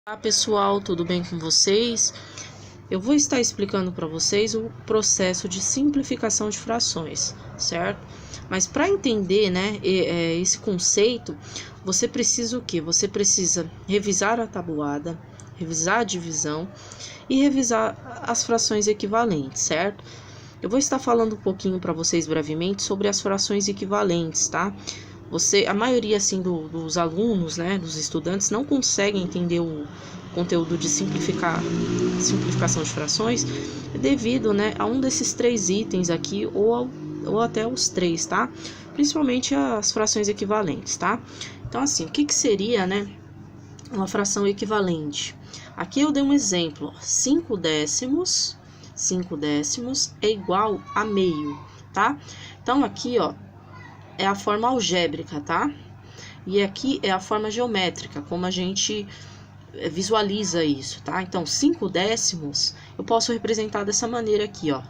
Olá pessoal, tudo bem com vocês? Eu vou estar explicando para vocês o processo de simplificação de frações, certo? Mas para entender, esse conceito, você precisa o quê? Você precisa revisar a tabuada, revisar a divisão e revisar as frações equivalentes, certo? Eu vou estar falando um pouquinho para vocês brevemente sobre as frações equivalentes, tá? A maioria assim dos alunos, dos estudantes não conseguem entender o conteúdo de simplificação de frações devido, a um desses três itens aqui ou até os três, tá? Principalmente as frações equivalentes, tá? Então assim, o que seria, uma fração equivalente? Aqui eu dei um exemplo, ó, 5 décimos é igual a meio, tá? Então aqui, ó, é a forma algébrica, tá? E aqui é a forma geométrica, como a gente visualiza isso, tá? Então, 5 décimos eu posso representar dessa maneira aqui, ó.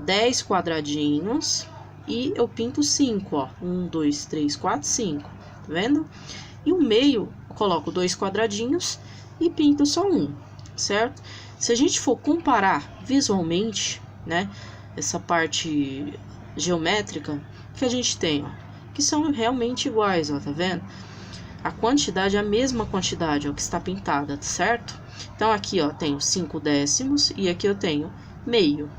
10 quadradinhos e eu pinto 5, ó. 1, 2, 3, 4, 5, tá vendo? E o meio, eu coloco 2 quadradinhos e pinto só 1, certo? Se a gente for comparar visualmente, essa parte geométrica, que a gente tem, ó, que são realmente iguais, ó, tá vendo? A quantidade é a mesma quantidade, ó, que está pintada, certo? Então, aqui, ó, tenho 5 décimos e aqui eu tenho meio,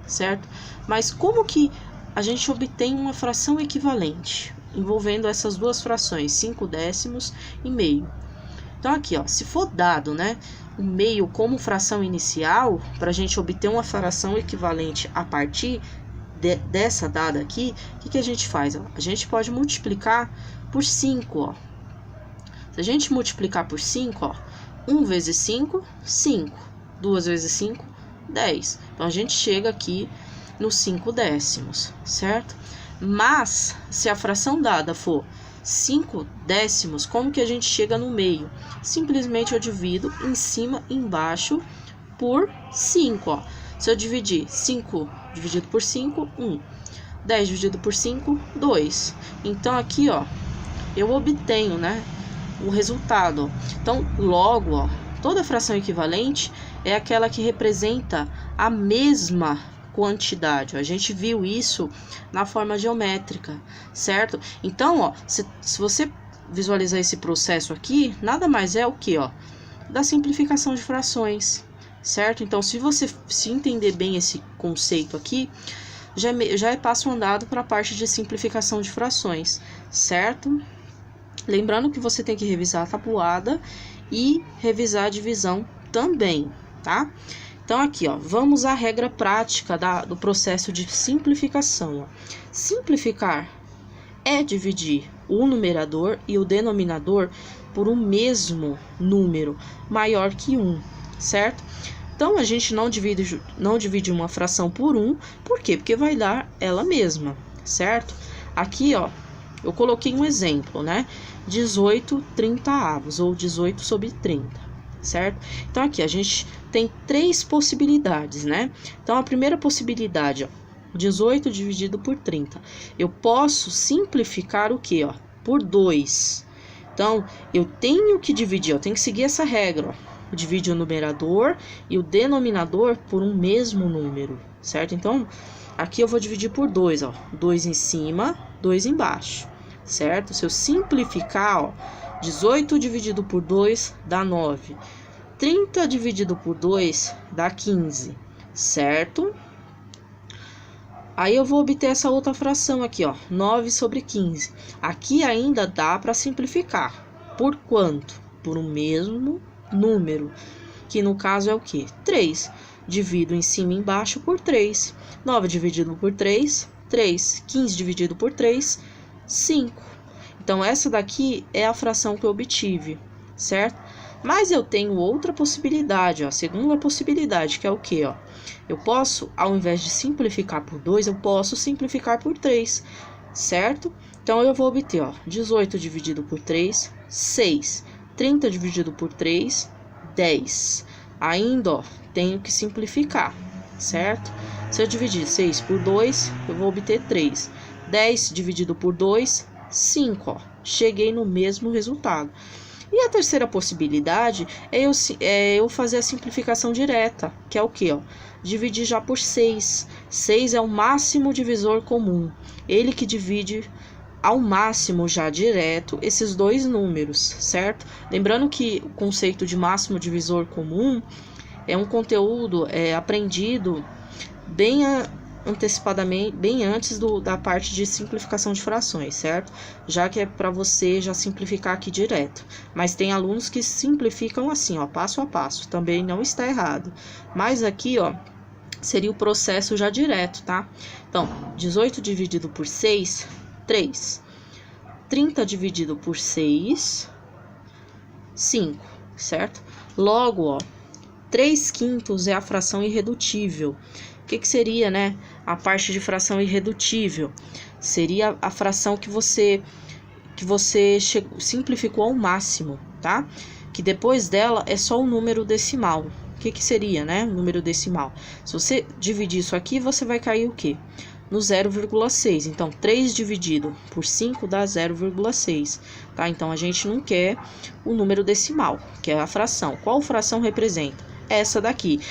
certo? Mas como que a gente obtém uma fração equivalente, envolvendo essas duas frações, 5 décimos e meio? Então, aqui, ó, se for dado, o meio como fração inicial, para a gente obter uma fração equivalente a partir dessa dada aqui, o que a gente faz? Ó? A gente pode multiplicar por 5, ó. Se a gente multiplicar por 5, ó, 1 vezes 5, 5. 2 vezes 5, 10. Então, a gente chega aqui nos 5 décimos, certo? Mas, se a fração dada for 5 décimos, como que a gente chega no meio? Simplesmente eu divido em cima e embaixo por 5, ó. Se eu dividir 5 dividido por 5, 1. 10 dividido por 5, 2. Então, aqui, ó, eu obtenho, o resultado. Então, logo, ó, toda fração equivalente é aquela que representa a mesma quantidade. Ó. A gente viu isso na forma geométrica, certo? Então, ó, se você visualizar esse processo aqui, nada mais é o que, ó, da simplificação de frações, certo? Então, se você entender bem esse conceito aqui, já é passo andado para a parte de simplificação de frações, certo? Lembrando que você tem que revisar a tabuada e revisar a divisão também, tá? Então, aqui, ó, vamos à regra prática do processo de simplificação. Ó. Simplificar é dividir o numerador e o denominador por um mesmo número maior que 1, certo? Então, a gente não divide uma fração por 1, por quê? Porque vai dar ela mesma, certo? Aqui, ó, eu coloquei um exemplo, 18 30avos, ou 18 sobre 30, certo? Então, aqui, a gente tem três possibilidades, Então, a primeira possibilidade, ó, 18 dividido por 30. Eu posso simplificar o quê, ó? Por 2. Então, eu tenho que dividir, eu tenho que seguir essa regra, ó. Divide o numerador e o denominador por um mesmo número, certo? Então, aqui eu vou dividir por 2, ó. 2 em cima, 2 embaixo, certo? Se eu simplificar, ó, 18 dividido por 2 dá 9. 30 dividido por 2 dá 15, certo? Aí eu vou obter essa outra fração aqui, ó, 9 sobre 15. Aqui ainda dá para simplificar. Por quanto? Por um mesmo número, que no caso é o que? 3. Divido em cima e embaixo por 3. 9 dividido por 3, 3. 15 dividido por 3, 5. Então, essa daqui é a fração que eu obtive, certo? Mas eu tenho outra possibilidade, ó, a segunda possibilidade, que é o que, ó? Eu posso, ao invés de simplificar por 2, eu posso simplificar por 3, certo? Então, eu vou obter, ó, 18 dividido por 3, 6. 30 dividido por 3, 10. Ainda, ó, tenho que simplificar, certo? Se eu dividir 6 por 2, eu vou obter 3. 10 dividido por 2, 5, ó. Cheguei no mesmo resultado. E a terceira possibilidade é eu fazer a simplificação direta, que é o quê? Ó? Dividir já por 6. 6 é o máximo divisor comum. Ele que divide ao máximo já direto esses dois números, certo? Lembrando que o conceito de máximo divisor comum é um conteúdo aprendido bem antecipadamente, bem antes da parte de simplificação de frações, certo? Já que é para você já simplificar aqui direto. Mas tem alunos que simplificam assim, ó, passo a passo. Também não está errado. Mas aqui, ó, seria o processo já direto, tá? Então, 18 dividido por 6, 3. 30 dividido por 6, 5, certo? Logo, ó, 3/5 é a fração irredutível. O que seria, né, a parte de fração irredutível? Seria a fração que você simplificou ao máximo, tá? Que depois dela é só o número decimal. O que seria, né, o número decimal? Se você dividir isso aqui, você vai cair o quê? No 0,6. Então, 3 dividido por 5 dá 0,6, tá? Então, a gente não quer o número decimal, que é a fração. Qual fração representa? Essa daqui.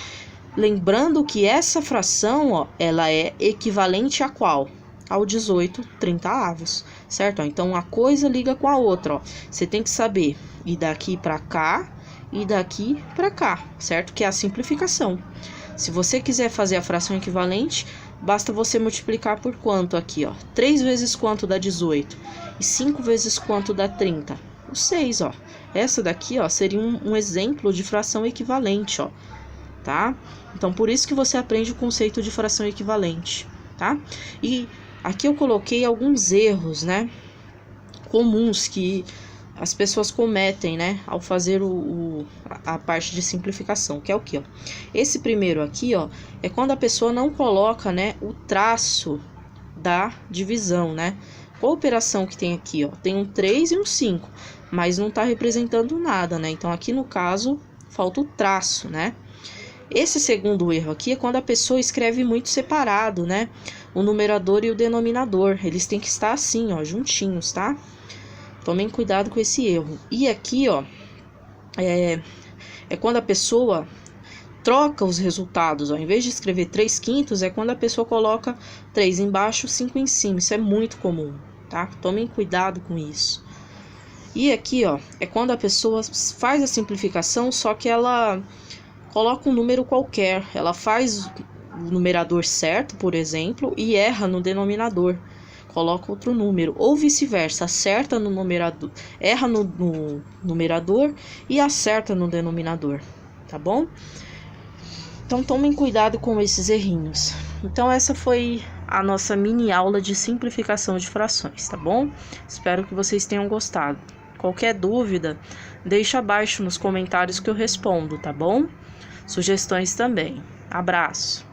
Lembrando que essa fração, ó, ela é equivalente a qual? Ao 18/30, certo? Então, uma coisa liga com a outra, ó. Você tem que saber ir daqui para cá e daqui para cá, certo? Que é a simplificação. Se você quiser fazer a fração equivalente, basta você multiplicar por quanto aqui, ó? 3 vezes quanto dá 18 e 5 vezes quanto dá 30? O 6, ó. Essa daqui, ó, seria um exemplo de fração equivalente, ó. Tá? Então, por isso que você aprende o conceito de fração equivalente, tá? E aqui eu coloquei alguns erros, né, comuns que as pessoas cometem, né, ao fazer a parte de simplificação, que é o que, ó? Esse primeiro aqui, ó, é quando a pessoa não coloca, né, o traço da divisão, né? Qual operação que tem aqui, ó? Tem um 3 e um 5, mas não tá representando nada, né? Então, aqui no caso, falta o traço, né? Esse segundo erro aqui é quando a pessoa escreve muito separado, né? O numerador e o denominador, eles têm que estar assim, ó, juntinhos, tá? Tomem cuidado com esse erro. E aqui, ó, é quando a pessoa troca os resultados, ó. Em vez de escrever 3/5, é quando a pessoa coloca 3 embaixo, 5 em cima. Isso é muito comum, tá? Tomem cuidado com isso. E aqui, ó, é quando a pessoa faz a simplificação, só que ela coloca um número qualquer. Ela faz o numerador certo, por exemplo, e erra no denominador. Coloca outro número. Ou vice-versa, acerta no numerador, erra no numerador e acerta no denominador, tá bom? Então, tomem cuidado com esses errinhos. Então, essa foi a nossa mini aula de simplificação de frações, tá bom? Espero que vocês tenham gostado. Qualquer dúvida, deixa abaixo nos comentários que eu respondo, tá bom? Sugestões também. Abraço!